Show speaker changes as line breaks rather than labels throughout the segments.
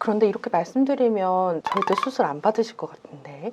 그런데 이렇게 말씀드리면 절대 수술 안 받으실 것 같은데.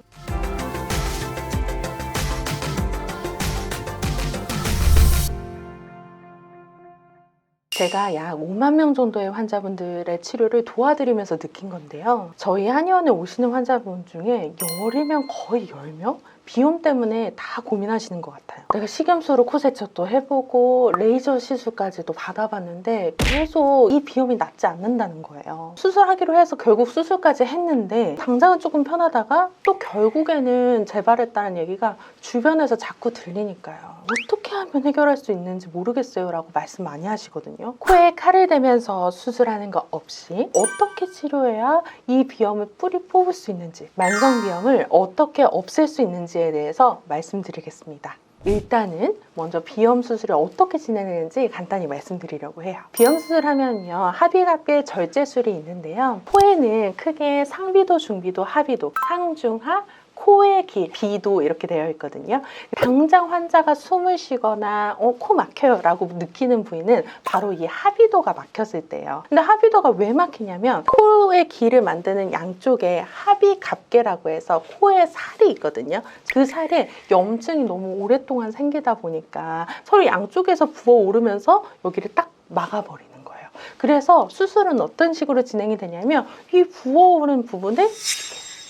제가 약 5만 명 정도의 환자분들의 치료를 도와드리면서 느낀 건데요. 저희 한의원에 오시는 환자분 중에 열이면 거의 10명? 비염 때문에 다 고민하시는 것 같아요. 내가 식염수로 코 세척도 해보고 레이저 시술까지도 받아봤는데 계속 이 비염이 낫지 않는다는 거예요. 수술하기로 해서 결국 수술까지 했는데 당장은 조금 편하다가 또 결국에는 재발했다는 얘기가 주변에서 자꾸 들리니까요. 어떻게 하면 해결할 수 있는지 모르겠어요 라고 말씀 많이 하시거든요. 코에 칼을 대면서 수술하는 거 없이 어떻게 치료해야 이 비염을 뿌리 뽑을 수 있는지, 만성비염을 어떻게 없앨 수 있는지에 대해서 말씀드리겠습니다. 일단은 먼저 비염 수술이 어떻게 진행되는지 간단히 말씀드리려고 해요. 비염 수술하면요, 하비갑계 절제술이 있는데요. 코에는 크게 상비도, 중비도, 하비도, 상중하, 코의 길, 비도 이렇게 되어 있거든요. 당장 환자가 숨을 쉬거나 코 막혀요 라고 느끼는 부위는 바로 이 하비도가 막혔을 때예요. 근데 하비도가 왜 막히냐면 코의 길을 만드는 양쪽에 하비갑계라고 해서 코에 살이 있거든요. 그 살에 염증이 너무 오랫동안 생기다 보니까 서로 양쪽에서 부어오르면서 여기를 딱 막아버리는 거예요. 그래서 수술은 어떤 식으로 진행이 되냐면 이 부어오른 부분을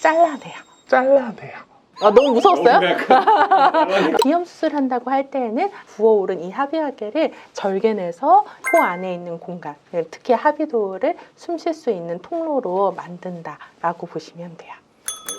잘라내요. 너무 무서웠어요? 비염 수술한다고 할 때에는 부어오른 이 하비갑계를 절개내서 코 안에 있는 공간, 특히 하비도를 숨 쉴 수 있는 통로로 만든다라고 보시면 돼요.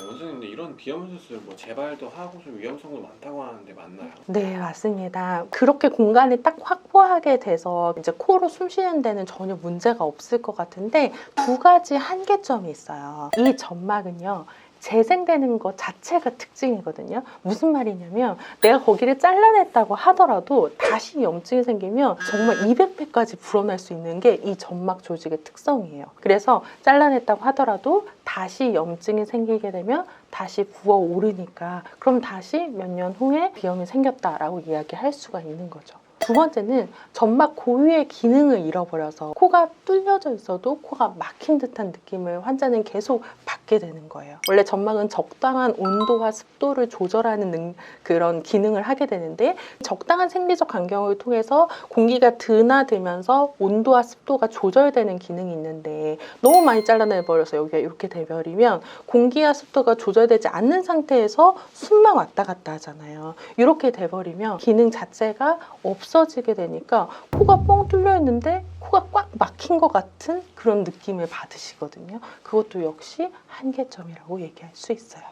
원장님, 근데 이런 비염 수술 뭐 재발도 하고 좀 위험성도 많다고 하는데 맞나요?
네, 맞습니다. 그렇게 공간을 딱 확보하게 돼서 이제 코로 숨 쉬는 데는 전혀 문제가 없을 것 같은데 두 가지 한계점이 있어요. 이 점막은요, 재생되는 것 자체가 특징이거든요. 무슨 말이냐면 내가 거기를 잘라냈다고 하더라도 다시 염증이 생기면 정말 200배까지 불어날 수 있는 게 이 점막 조직의 특성이에요. 그래서 잘라냈다고 하더라도 다시 염증이 생기게 되면 다시 부어오르니까 그럼 다시 몇 년 후에 비염이 생겼다라고 이야기할 수가 있는 거죠. 두 번째는 점막 고유의 기능을 잃어버려서 코가 뚫려져 있어도 코가 막힌 듯한 느낌을 환자는 계속 받게 되는 거예요. 원래 점막은 적당한 온도와 습도를 조절하는 그런 기능을 하게 되는데 적당한 생리적 간격을 통해서 공기가 드나들면서 온도와 습도가 조절되는 기능이 있는데 너무 많이 잘라내버려서 여기가 이렇게 돼버리면 공기와 습도가 조절되지 않는 상태에서 숨만 왔다 갔다 하잖아요. 이렇게 돼버리면 기능 자체가 없어지게 되니까 코가 뻥 뚫려 있는데 코가 꽉 막힌 것 같은 그런 느낌을 받으시거든요. 그것도 역시 한계점이라고 얘기할 수 있어요.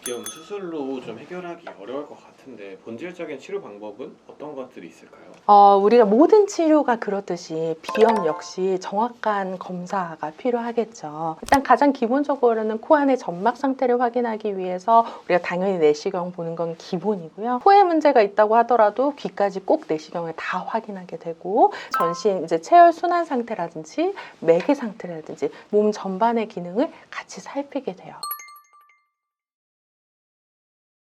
비염 수술로 좀 해결하기 어려울 것 같은데 본질적인 치료 방법은 어떤 것들이 있을까요?
우리가 모든 치료가 그렇듯이 비염 역시 정확한 검사가 필요하겠죠. 일단 가장 기본적으로는 코 안의 점막 상태를 확인하기 위해서 우리가 당연히 내시경 보는 건 기본이고요. 코에 문제가 있다고 하더라도 귀까지 꼭 내시경을 다 확인하게 되고 전신 이제 체열 순환 상태라든지 매개 상태라든지 몸 전반의 기능을 같이 살피게 돼요.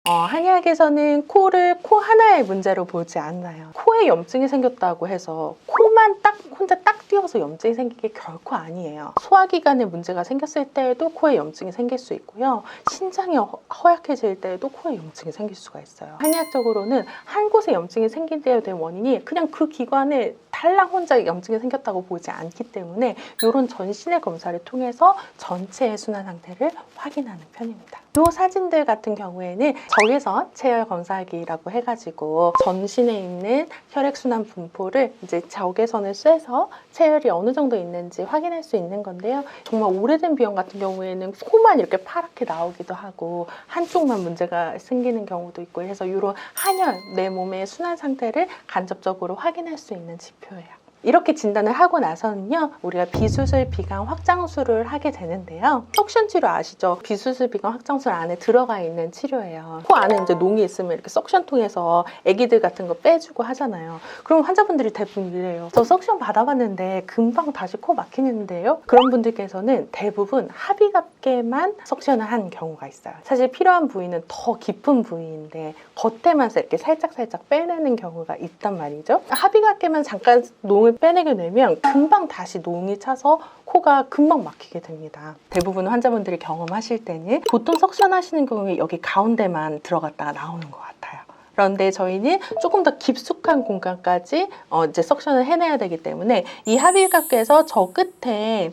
한의학에서는 코를 코 하나의 문제로 보지 않나요. 코에 염증이 생겼다고 해서 코만 딱 혼자 딱 띄어서 염증이 생기게 결코 아니에요. 소화기관에 문제가 생겼을 때에도 코에 염증이 생길 수 있고요. 신장이 허약해질 때에도 코에 염증이 생길 수가 있어요. 한의학적으로는 한 곳에 염증이 생긴 데에 대한 원인이 그냥 그 기관에 달랑 혼자 염증이 생겼다고 보지 않기 때문에 이런 전신의 검사를 통해서 전체의 순환 상태를 확인하는 편입니다. 이 사진들 같은 경우에는 적외선 체열 검사기라고 해가지고 전신에 있는 혈액순환 분포를 이제 적외선을 쐬서 체열이 어느 정도 있는지 확인할 수 있는 건데요. 정말 오래된 비염 같은 경우에는 코만 이렇게 파랗게 나오기도 하고 한쪽만 문제가 생기는 경우도 있고 해서 이런 한열, 내 몸의 순환 상태를 간접적으로 확인할 수 있는 지표예요. 이렇게 진단을 하고 나서는요, 우리가 비수술 비강 확장술을 하게 되는데요. 석션 치료 아시죠? 비수술 비강 확장술 안에 들어가 있는 치료예요. 코 안에 이제 농이 있으면 이렇게 석션 통해서 애기들 같은 거 빼주고 하잖아요. 그럼 환자분들이 대부분 이래요. 저 석션 받아봤는데 금방 다시 코 막히는데요? 그런 분들께서는 대부분 하비갑계만 석션을 한 경우가 있어요. 사실 필요한 부위는 더 깊은 부위인데 겉에만 이렇게 살짝 빼내는 경우가 있단 말이죠. 하비갑계만 잠깐 농을 을 빼내면 금방 다시 농이 차서 코가 금방 막히게 됩니다. 대부분 환자분들이 경험하실 때는 보통 석션 하시는 경우에 여기 가운데만 들어갔다가 나오는 것 같아요. 그런데 저희는 조금 더 깊숙한 공간까지 이제 석션을 해내야 되기 때문에 이 합일각에서 저 끝에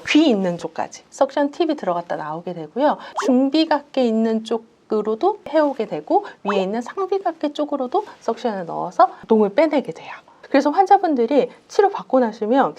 귀 있는 쪽까지 석션 팁이 들어갔다 나오게 되고요. 중비각계 있는 쪽으로도 해오게 되고 위에 있는 상비각계 쪽으로도 석션을 넣어서 농을 빼내게 돼요. 그래서 환자분들이 치료받고 나시면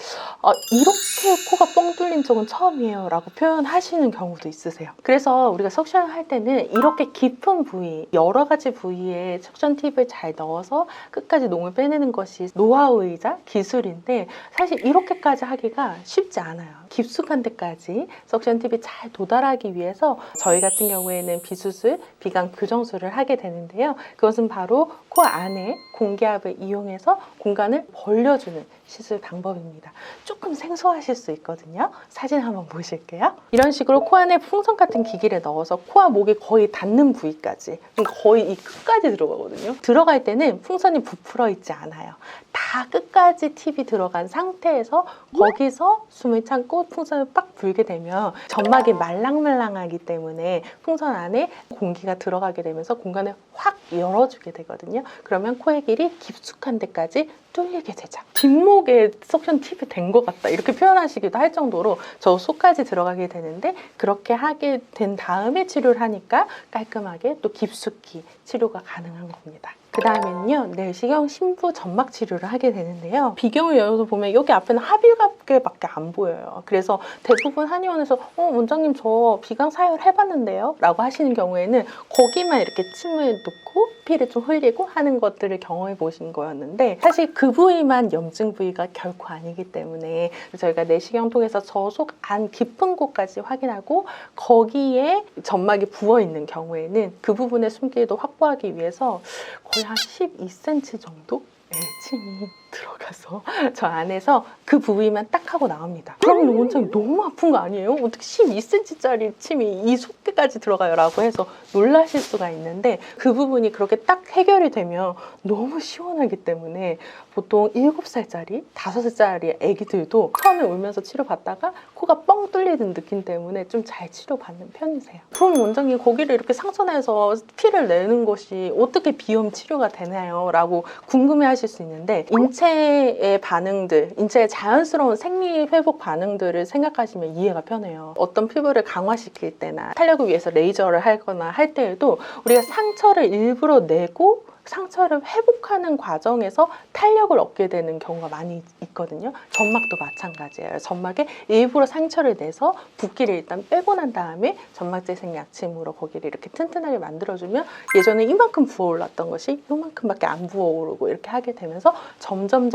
이렇게 코가 뻥 뚫린 적은 처음이에요 라고 표현하시는 경우도 있으세요. 그래서 우리가 석션을 할 때는 이렇게 깊은 부위, 여러 가지 부위에 석션 팁을 잘 넣어서 끝까지 농을 빼내는 것이 노하우이자 기술인데 사실 이렇게까지 하기가 쉽지 않아요. 깊숙한 데까지 석션 팁이 잘 도달하기 위해서 저희 같은 경우에는 비수술, 비강 교정술을 하게 되는데요. 그것은 바로 코 안에 공기압을 이용해서 공간을 벌려주는 시술 방법입니다. 조금 생소하실 수 있거든요. 사진 한번 보실게요. 이런 식으로 코 안에 풍선 같은 기기를 넣어서 코와 목이 거의 닿는 부위까지, 거의 이 끝까지 들어가거든요. 들어갈 때는 풍선이 부풀어 있지 않아요. 다 끝까지 팁이 들어간 상태에서 거기서 숨을 참고 풍선을 빡 불게 되면 점막이 말랑말랑하기 때문에 풍선 안에 공기가 들어가게 되면서 공간을 확 열어주게 되거든요. 그러면 코의 길이 깊숙한 데까지 뚫리게 되죠. 뒷목에 석션 팁이 된 것 같다 이렇게 표현하시기도 할 정도로 저 속까지 들어가게 되는데 그렇게 하게 된 다음에 치료를 하니까 깔끔하게 또 깊숙이 치료가 가능한 겁니다. 그 다음에는요, 내시경 심부 점막 치료를 하게 되는데요. 비경을 열어서 보면 여기 앞에는 합일각계밖에 안 보여요. 그래서 대부분 한의원에서 원장님 저 비강 사열 해봤는데요? 라고 하시는 경우에는 거기만 이렇게 침을 놓고 피를 좀 흘리고 하는 것들을 경험해 보신 거였는데 사실 그 부위만 염증 부위가 결코 아니기 때문에 저희가 내시경 통해서 저 속 안 깊은 곳까지 확인하고 거기에 점막이 부어있는 경우에는 그 부분의 숨길도 확보하기 위해서 거의 한 12cm 정도? 네, 침이 들어가서 저 안에서 그 부위만 딱 하고 나옵니다. 그러면 원장님 너무 아픈 거 아니에요? 어떻게 12cm짜리 침이 이 속까지 들어가요? 라고 해서 놀라실 수가 있는데 그 부분이 그렇게 딱 해결이 되면 너무 시원하기 때문에 보통 7살짜리, 5살짜리 애기들도 처음에 울면서 치료받다가 코가 뻥 뚫리는 느낌 때문에 좀 잘 치료받는 편이세요. 그럼 원장님 거기를 이렇게 상처내서 피를 내는 것이 어떻게 비염 치료가 되나요? 라고 궁금해 하실 수 있는데 인체의 반응들, 인체의 자연스러운 생리 회복 반응들을 생각하시면 이해가 편해요. 어떤 피부를 강화시킬 때나 탄력을 위해서 레이저를 하거나 할 때에도 우리가 상처를 일부러 내고 상처를 회복하는 과정에서 탄력을 얻게 되는 경우가 많이 있거든요. 점막도 마찬가지예요. 점막에 일부러 상처를 내서 붓기를 일단 빼고 난 다음에 점막재생 약침으로 거기를 이렇게 튼튼하게 만들어주면 예전에 이만큼 부어올랐던 것이 이만큼밖에 안 부어오르고 이렇게 하게 되면서 점점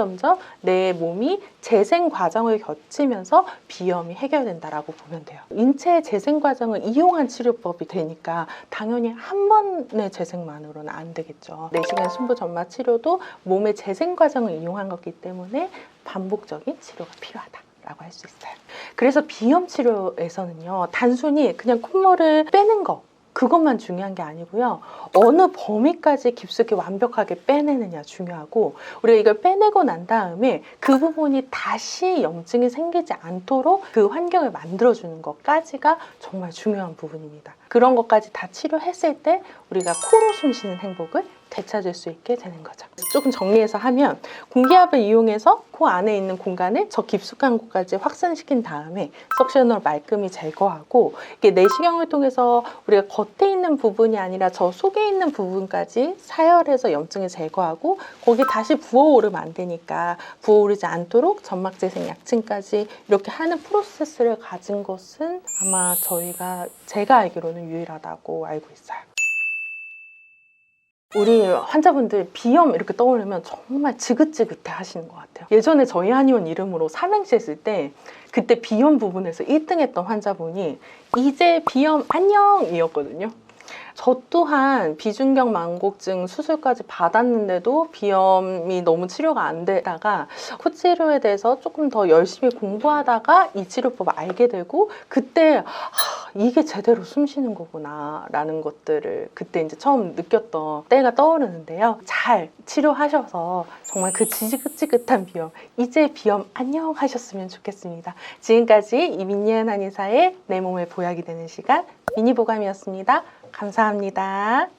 내 몸이 재생 과정을 거치면서 비염이 해결된다라고 보면 돼요. 인체의 재생 과정을 이용한 치료법이 되니까 당연히 한 번의 재생만으로는 안 되겠죠. 내시경 심부 점막 치료도 몸의 재생 과정을 이용한 거기 때문에 반복적인 치료가 필요하다라고 할 수 있어요. 그래서 비염 치료에서는요, 단순히 그냥 콧물을 빼는 거 그것만 중요한 게 아니고요. 어느 범위까지 깊숙이 완벽하게 빼내느냐 중요하고 우리가 이걸 빼내고 난 다음에 그 부분이 다시 염증이 생기지 않도록 그 환경을 만들어주는 것까지가 정말 중요한 부분입니다. 그런 것까지 다 치료했을 때 우리가 코로 숨쉬는 행복을 되찾을 수 있게 되는 거죠. 조금 정리해서 하면 공기압을 이용해서 코 안에 있는 공간을 저 깊숙한 곳까지 확산시킨 다음에 석션으로 말끔히 제거하고 이게 내시경을 통해서 우리가 겉에 있는 부분이 아니라 저 속에 있는 부분까지 사열해서 염증을 제거하고 거기 다시 부어오르면 안 되니까 부어오르지 않도록 점막재생 약침까지 이렇게 하는 프로세스를 가진 것은 아마 제가 알기로는 유일하다고 알고 있어요. 우리 환자분들 비염 이렇게 떠오르면 정말 지긋지긋해 하시는 것 같아요. 예전에 저희 한의원 이름으로 삼행시 했을 때 그때 비염 부분에서 1등 했던 환자분이 이제 비염 안녕이었거든요. 저 또한 비중격 망곡증 수술까지 받았는데도 비염이 너무 치료가 안 되다가 코 치료에 대해서 조금 더 열심히 공부하다가 이 치료법을 알게 되고 그때 이게 제대로 숨 쉬는 거구나 라는 것들을 그때 이제 처음 느꼈던 때가 떠오르는데요. 잘 치료하셔서 정말 그 지긋지긋한 비염, 이제 비염 안녕 하셨으면 좋겠습니다. 지금까지 이민예은 한의사의 내 몸을 보약이 되는 시간 미니보감이었습니다. 감사합니다.